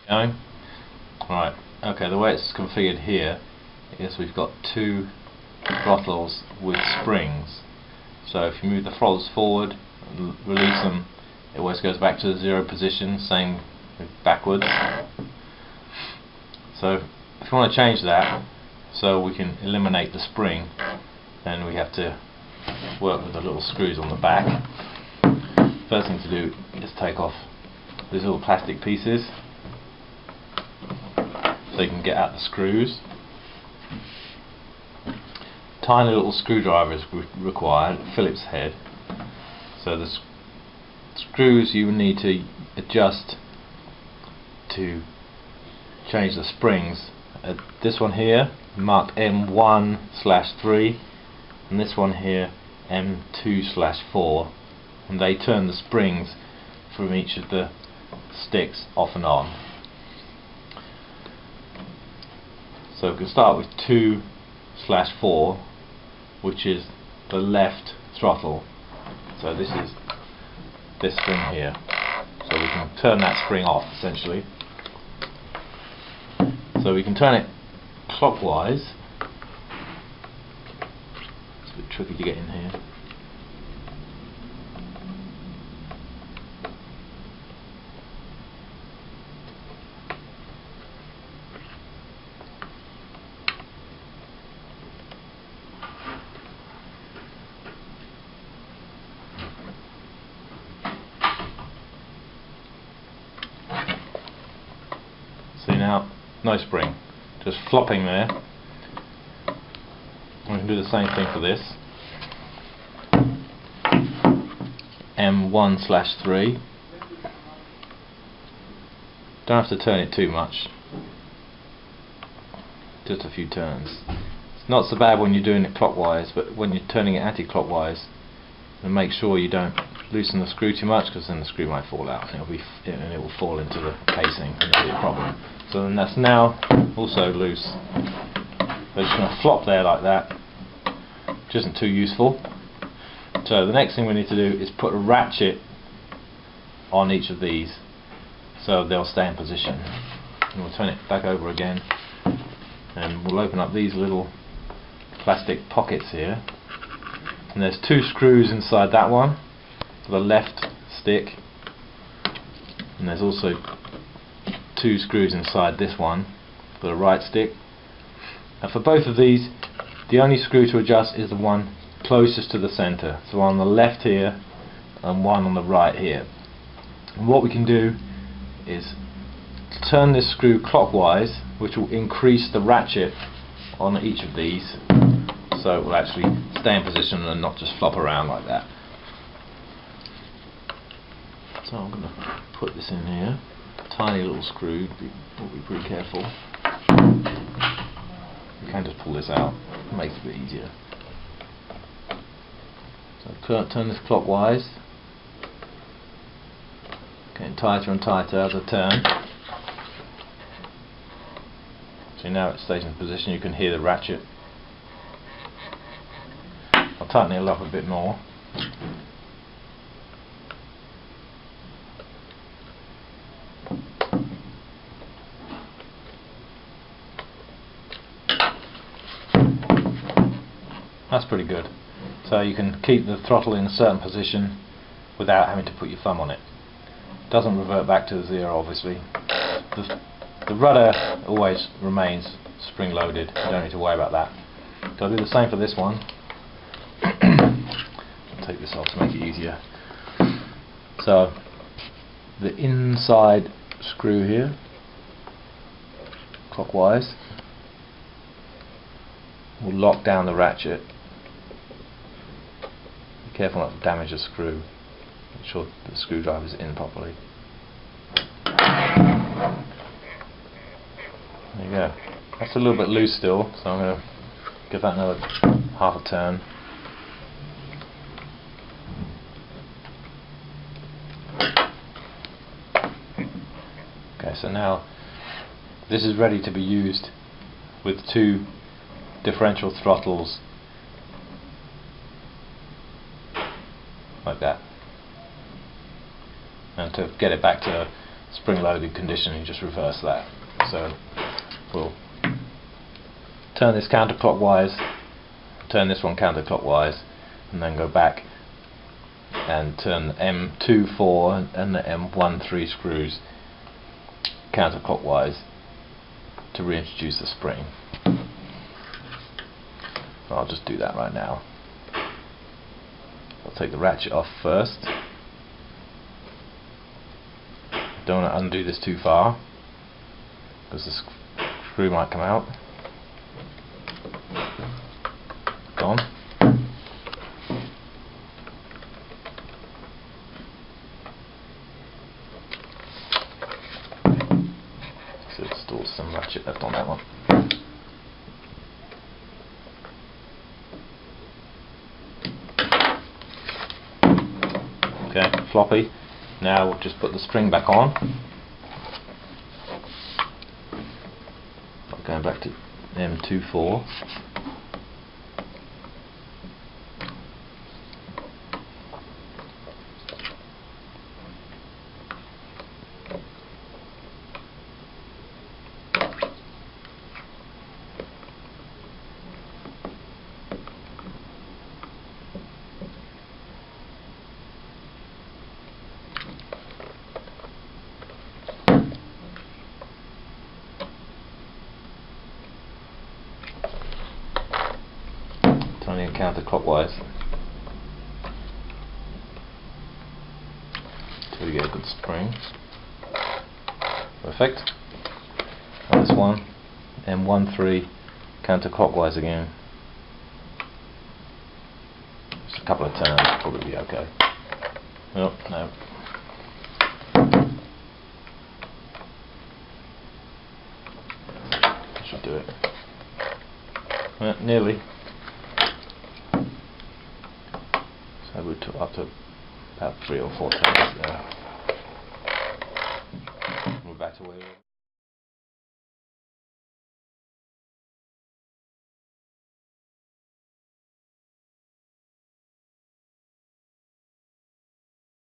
Going? Right, okay, the way it's configured here is we've got two throttles with springs. So if you move the throttles forward and release them, it always goes back to the 0 position, same with backwards. So if you want to change that so we can eliminate the spring, then we have to work with the little screws on the back. First thing to do is take off these little plastic pieces so you can get out the screws. Tiny little screwdriver is required, Phillips head. So the screws you need to adjust to change the springs. This one here marked M1/3 and this one here M2/4, and they turn the springs from each of the sticks off and on. So we can start with 2/4, which is the left throttle. So this is this spring here. So we can turn that spring off essentially. So we can turn it clockwise. It's a bit tricky to get in here. See now, no spring, just flopping there. We can do the same thing for this. M1/3. Don't have to turn it too much, just a few turns. It's not so bad when you're doing it clockwise, but when you're turning it anti-clockwise, and make sure you don't loosen the screw too much, because then the screw might fall out and it will fall into the casing and that'll be a problem. So then that's now also loose. So it's going to flop there like that, which isn't too useful. So the next thing we need to do is put a ratchet on each of these so they'll stay in position. And we'll turn it back over again and we'll open up these little plastic pockets here. And there's two screws inside that one for the left stick, and there's also two screws inside this one for the right stick. And for both of these, the only screw to adjust is the one closest to the center, so one on the left here and one on the right here. And what we can do is turn this screw clockwise, which will increase the ratchet on each of these, so it will actually stay in position and not just flop around like that. So I'm going to put this in here. Tiny little screw, we'll be pretty careful. You can just pull this out, it makes it a bit easier. So turn this clockwise, getting tighter and tighter as I turn. So now it stays in position, you can hear the ratchet. I'll tighten it up a bit more. That's pretty good. So you can keep the throttle in a certain position without having to put your thumb on it. It doesn't revert back to 0 obviously. The rudder always remains spring loaded, you don't need to worry about that. So I'll do the same for this one. I'll take this off to make it easier. So the inside screw here, clockwise, will lock down the ratchet. Be careful not to damage the screw. Make sure the screwdriver is in properly. There you go. That's a little bit loose still, so I'm going to give that another half a turn. Okay, so now this is ready to be used with two differential throttles like that. And to get it back to spring loaded condition, you just reverse that. So we'll turn this counterclockwise, turn this one counterclockwise, and then go back and turn the M2-4 and the M1-3 screws counterclockwise to reintroduce the spring. I'll just do that right now. I'll take the ratchet off first. Don't want to undo this too far because the screw might come out. Gone. So there's still some ratchet left on that one. Okay, floppy. Now we'll just put the string back on. Going back to M2-4. Turning it counterclockwise until you get a good spring. Perfect. And this one, M1-3, counterclockwise again. Just a couple of turns, probably be okay. Oh, no. Should do it. Nearly. So we're up to about 3 or 4 turns there.